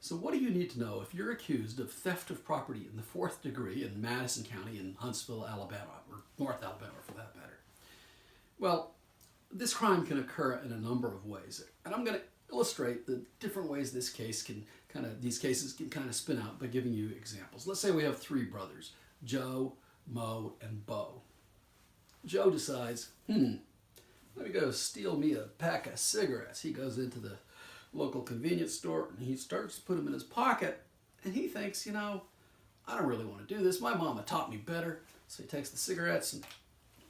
So what do you need to know if you're accused of theft of property in the 4th degree in Madison County in Huntsville, Alabama, or North Alabama for that matter? Well, this crime can occur in a number of ways. And I'm going to illustrate the different ways these cases can kind of spin out by giving you examples. Let's say we have 3 brothers, Joe, Mo, and Bo. Joe decides, let me go steal me a pack of cigarettes. He goes into the local convenience store and he starts to put them in his pocket, and he thinks, I don't really want to do this. My mama taught me better. So he takes the cigarettes and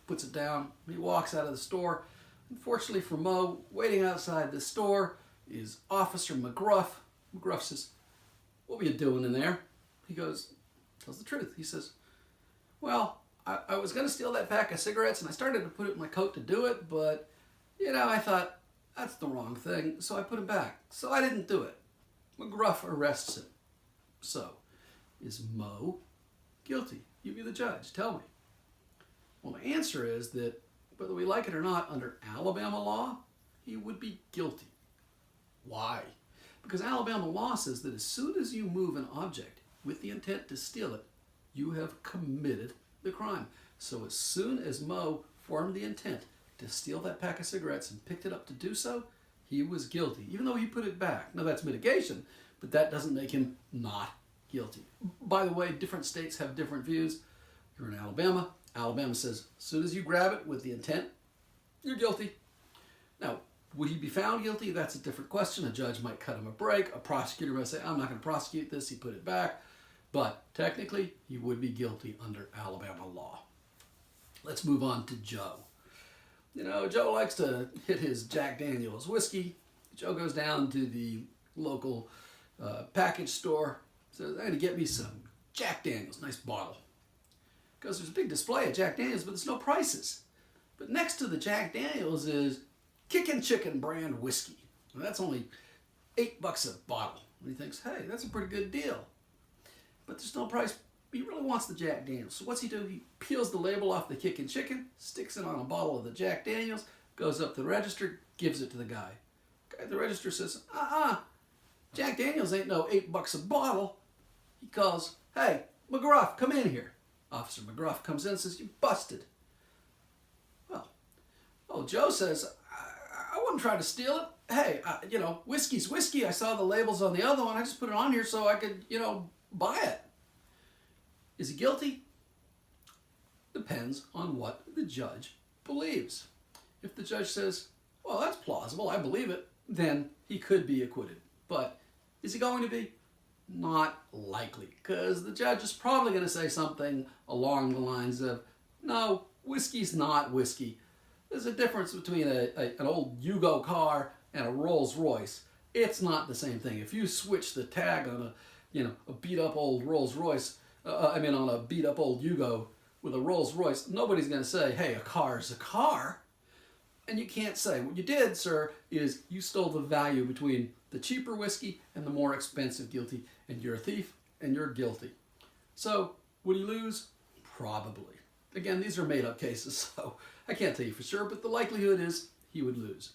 puts it down. He walks out of the store. Unfortunately for Mo, waiting outside the store is Officer McGruff. McGruff says, "What were you doing in there?" He tells the truth. He says, "Well, I was going to steal that pack of cigarettes and I started to put it in my coat to do it, but, I thought that's the wrong thing, so I put it back. So I didn't do it." McGruff arrests him. So, is Mo guilty? You be the judge. Tell me. Well, the answer is that whether we like it or not, under Alabama law, he would be guilty. Why? Because Alabama law says that as soon as you move an object with the intent to steal it, you have committed the crime. So as soon as Mo formed the intent to steal that pack of cigarettes and picked it up to do so, he was guilty, even though he put it back. Now that's mitigation, but that doesn't make him not guilty. By the way, different states have different views. You're in Alabama. Alabama says as soon as you grab it with the intent, you're guilty. Now, would he be found guilty? That's a different question. A judge might cut him a break. A prosecutor might say, "I'm not going to prosecute this." He put it back. But technically, he would be guilty under Alabama law. Let's move on to Joe. Joe likes to hit his Jack Daniels whiskey. Joe goes down to the local package store, says, "I'm going to get me some Jack Daniels, nice bottle." Because there's a big display of Jack Daniels, but there's no prices. But next to the Jack Daniels is Kickin' Chicken brand whiskey. And that's only $8 a bottle. And he thinks, hey, that's a pretty good deal. But there's no price. He really wants the Jack Daniels. So what's he do? He peels the label off the Kickin' Chicken, sticks it on a bottle of the Jack Daniels, goes up to the register, gives it to the guy. The guy at the register says, Jack Daniels ain't no $8 a bottle. He calls, "Hey, McGruff, come in here." Officer McGruff comes in and says, "You busted." Well, Joe says, I wouldn't try to steal it. Hey, whiskey's whiskey. I saw the labels on the other one. I just put it on here so I could, buy it. Is he guilty? Depends on what the judge believes. If the judge says, well, that's plausible, I believe it, then he could be acquitted. But is he going to be? Not likely, because the judge is probably going to say something along the lines of, no, whiskey's not whiskey. There's a difference between an old Yugo car and a Rolls Royce. It's not the same thing. If you switch the tag on a beat up old Rolls Royce, on a beat up old Yugo with a Rolls Royce, nobody's going to say, hey, a car's a car. And you can't say. What you did, sir, is you stole the value between the cheaper whiskey and the more expensive guilty, and you're a thief and you're guilty. So, would he lose? Probably. Again, these are made-up cases, so I can't tell you for sure, but the likelihood is he would lose.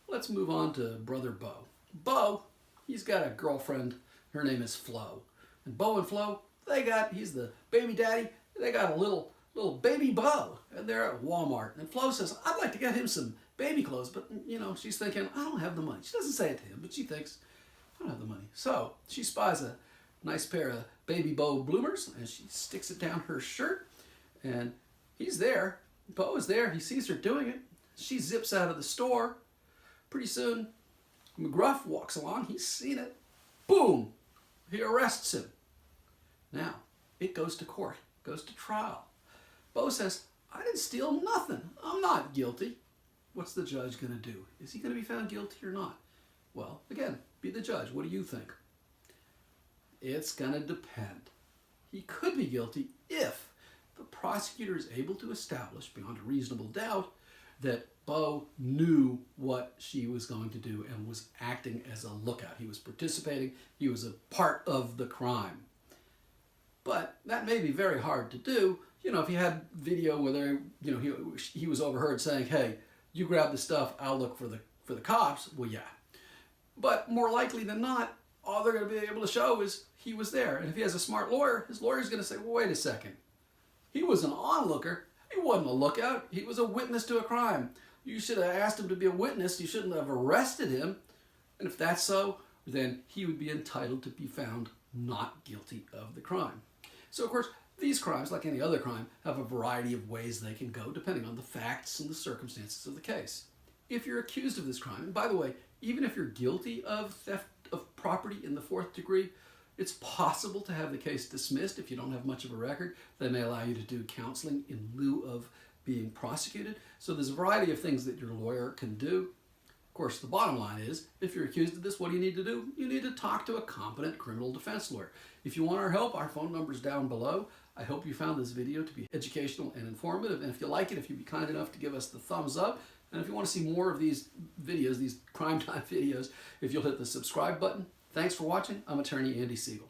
Let's move on to Brother Bo. Bo, he's got a girlfriend. Her name is Flo. And Bo and Flo, he's the baby daddy, they got a little baby Bo, and they're at Walmart. And Flo says, I'd like to get him some baby clothes, but, she's thinking, I don't have the money. She doesn't say it to him, but she thinks, I don't have the money. So she spies a nice pair of baby Bo bloomers, and she sticks it down her shirt, and he's there. Bo is there. He sees her doing it. She zips out of the store. Pretty soon, McGruff walks along. He's seen it. Boom! He arrests him. Now, it goes to court, goes to trial. Bo says, I didn't steal nothing. I'm not guilty. What's the judge going to do? Is he going to be found guilty or not? Well, again, be the judge. What do you think? It's going to depend. He could be guilty if the prosecutor is able to establish beyond a reasonable doubt that Bo knew what she was going to do and was acting as a lookout. He was participating. He was a part of the crime. But that may be very hard to do. If you had video where he was overheard saying, hey, you grab the stuff, I'll look for the cops. Well, yeah. But more likely than not, all they're going to be able to show is he was there. And if he has a smart lawyer, his lawyer's going to say, well, wait a second. He was an onlooker. He wasn't a lookout. He was a witness to a crime. You should have asked him to be a witness. You shouldn't have arrested him. And if that's so, then he would be entitled to be found not guilty of the crime. So, of course, these crimes, like any other crime, have a variety of ways they can go depending on the facts and the circumstances of the case. If you're accused of this crime, and by the way, even if you're guilty of theft of property in the 4th degree, it's possible to have the case dismissed if you don't have much of a record. They may allow you to do counseling in lieu of being prosecuted. So there's a variety of things that your lawyer can do. Of course, the bottom line is, if you're accused of this, what do you need to do? You need to talk to a competent criminal defense lawyer. If you want our help, our phone number's down below. I hope you found this video to be educational and informative. And if you like it, if you'd be kind enough to give us the thumbs up. And if you want to see more of these videos, these crime time videos, if you'll hit the subscribe button. Thanks for watching. I'm attorney Andy Siegel.